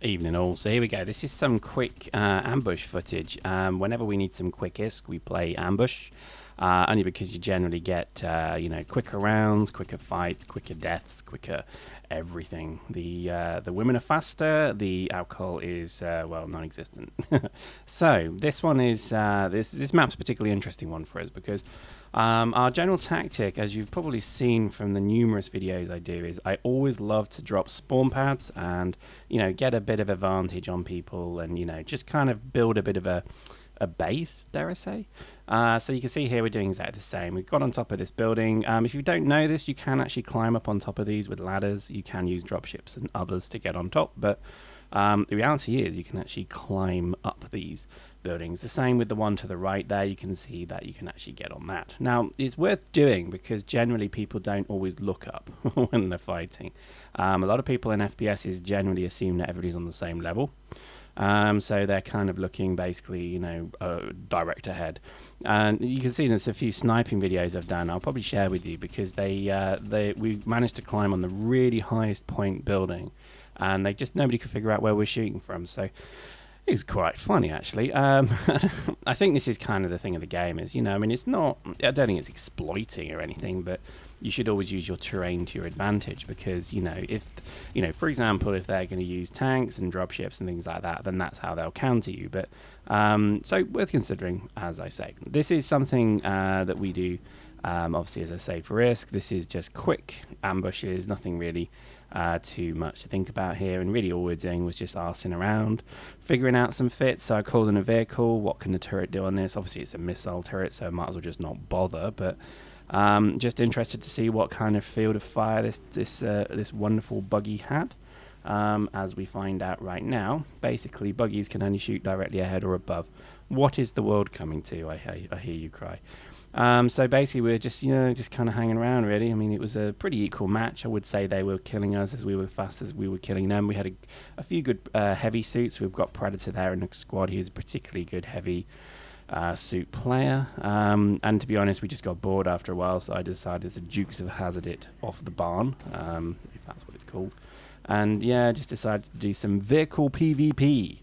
Evening all, so here we go. This is some quick ambush footage. Whenever we need some quick ISK, we play ambush. Only because you generally get, quicker rounds, quicker fights, quicker deaths, quicker everything. The women are faster, the alcohol is, non-existent. So, this one is, this map's a particularly interesting one for us because our general tactic, as you've probably seen from the numerous videos I do, is I always love to drop spawn pads and, get a bit of advantage on people and, just kind of build a bit of a base, dare I say. So you can see here we're doing exactly the same. We've got on top of this building. If you don't know this, you can actually climb up on top of these with ladders. You can use dropships and others to get on top, but the reality is you can actually climb up these buildings. The same with the one to the right there. You can see that you can actually get on that. Now, it's worth doing because generally people don't always look up when they're fighting. A lot of people in FPSs generally assume that everybody's on the same level. So they're kind of looking basically, direct ahead. And you can see there's a few sniping videos I've done. I'll probably share with you because we managed to climb on the really highest point building, and nobody could figure out where we're shooting from. So it's quite funny actually. I think this is kind of the thing of the game is, it's not. I don't think it's exploiting or anything, but you should always use your terrain to your advantage because, if, for example, if they're going to use tanks and dropships and things like that, then that's how they'll counter you. But so worth considering, as I say. This is something that we do, obviously, as I say, for risk. This is just quick ambushes, nothing really too much to think about here. And really all we're doing was just arsing around, figuring out some fits. So I called in a vehicle. What can the turret do on this? Obviously, it's a missile turret, so I might as well just not bother. But just interested to see what kind of field of fire this wonderful buggy had. As we find out right now, basically buggies can only shoot directly ahead or above. What is the world coming to? I hear you cry. So basically we're just kind of hanging around really. I mean, it was a pretty equal match. I would say they were killing us as we were fast as we were killing them. We had a few good heavy suits. We've got Predator there in the squad. He's a particularly good heavy suit player, and to be honest, we just got bored after a while, so I decided to Dukes of Hazzard it off the barn, if that's what it's called, and just decided to do some vehicle PvP.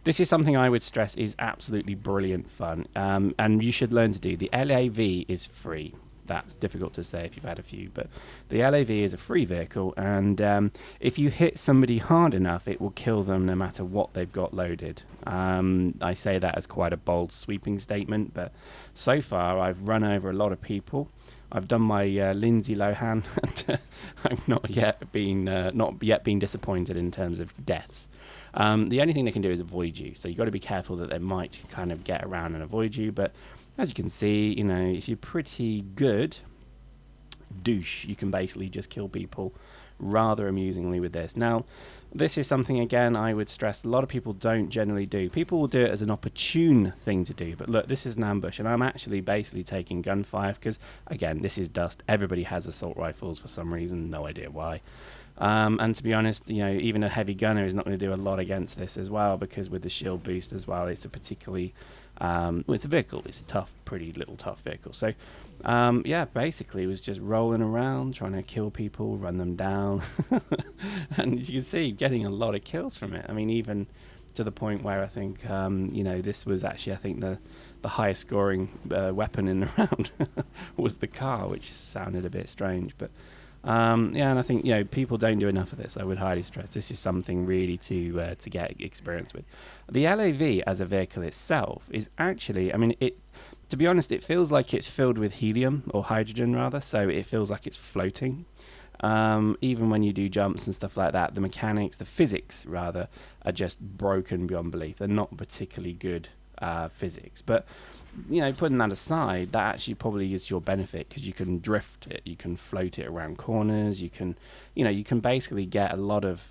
This is something I would stress is absolutely brilliant fun, and you should learn to do. The LAV is free. That's difficult to say if you've had a few, but the LAV is a free vehicle, and if you hit somebody hard enough, it will kill them no matter what they've got loaded. I say that as quite a bold, sweeping statement, but so far I've run over a lot of people. I've done my Lynsey Lohan, and I've not yet been disappointed in terms of deaths. The only thing they can do is avoid you, so you've got to be careful that they might kind of get around and avoid you, but as you can see, if you're pretty good douche, you can basically just kill people rather amusingly with this. Now, this is something, again, I would stress a lot of people don't generally do. People will do it as an opportune thing to do, but look, this is an ambush, and I'm actually basically taking gunfire because, again, this is dust. Everybody has assault rifles for some reason, no idea why. And to be honest, even a heavy gunner is not going to do a lot against this as well, because with the shield boost as well, it's a particularly it's a vehicle. It's a pretty little tough vehicle. So, basically it was just rolling around, trying to kill people, run them down. And as you can see, getting a lot of kills from it. I mean, even to the point where I think, this was actually, I think, the highest scoring weapon in the round was the car, which sounded a bit strange. But, and I think, people don't do enough of this. I would highly stress this is something really to get experience with. The LAV as a vehicle itself is actually, to be honest, it feels like it's filled with helium or hydrogen rather, so it feels like it's floating. Even when you do jumps and stuff like that, the mechanics, the physics rather, are just broken beyond belief. They're not particularly good physics, but putting that aside, that actually probably is your benefit because you can drift it, you can float it around corners, you can basically get a lot of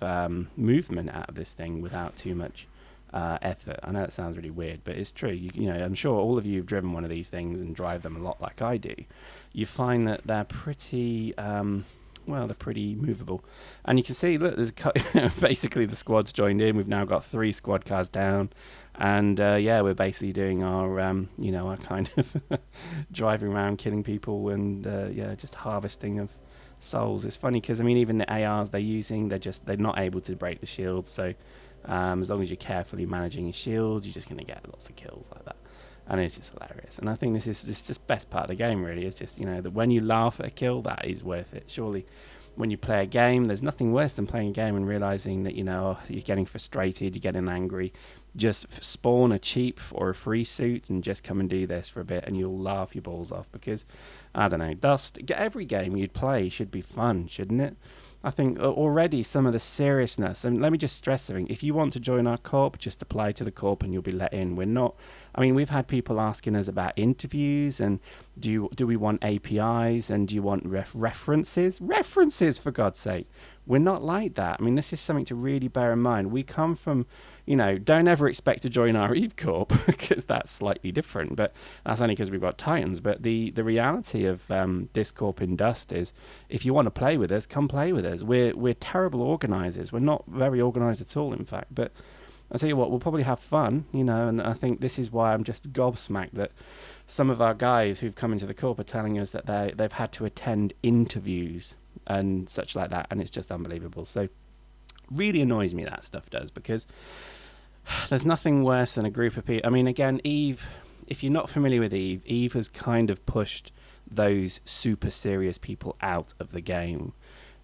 movement out of this thing without too much effort. I know it sounds really weird, but it's true. I'm sure all of you have driven one of these things and drive them a lot like I do. You find that they're pretty they're pretty movable, and you can see, look, there's basically the squad's joined in. We've now got 3 squad cars down, and we're basically doing our our kind of driving around killing people and just harvesting of souls. It's funny because even the ARs they're using, they're not able to break the shield, so As long as you're carefully managing your shields, you're just going to get lots of kills like that. And it's just hilarious. And I think this is just best part of the game, really. It's just, that when you laugh at a kill, that is worth it. Surely, when you play a game, there's nothing worse than playing a game and realizing that, you're getting frustrated, you're getting angry. Just spawn a cheap or a free suit and just come and do this for a bit, and you'll laugh your balls off because, I don't know, every game you'd play should be fun, shouldn't it? I think already some of the seriousness, and let me just stress something, if you want to join our corp, just apply to the corp and you'll be let in. We've had people asking us about interviews, and do we want APIs, and do you want references? References, for God's sake. We're not like that. This is something to really bear in mind. We come from, don't ever expect to join our Eve Corp because that's slightly different, but that's only because we've got Titans. But the reality of this Corp in Dust is, if you want to play with us, come play with us. We're terrible organisers. We're not very organised at all, in fact. But I'll tell you what, we'll probably have fun, and I think this is why I'm just gobsmacked that some of our guys who've come into the Corp are telling us that they've had to attend interviews and such like that, and it's just unbelievable. So really annoys me that stuff does, because there's nothing worse than a group of people. Again, Eve, if you're not familiar with Eve has kind of pushed those super serious people out of the game.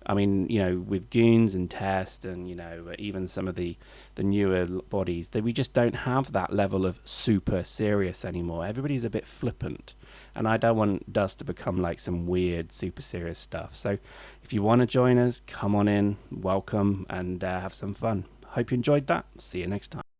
With Goons and Test and, even some of the newer bodies, we just don't have that level of super serious anymore. Everybody's a bit flippant. And I don't want Dust to become like some weird, super serious stuff. So if you want to join us, come on in, welcome, and have some fun. Hope you enjoyed that. See you next time.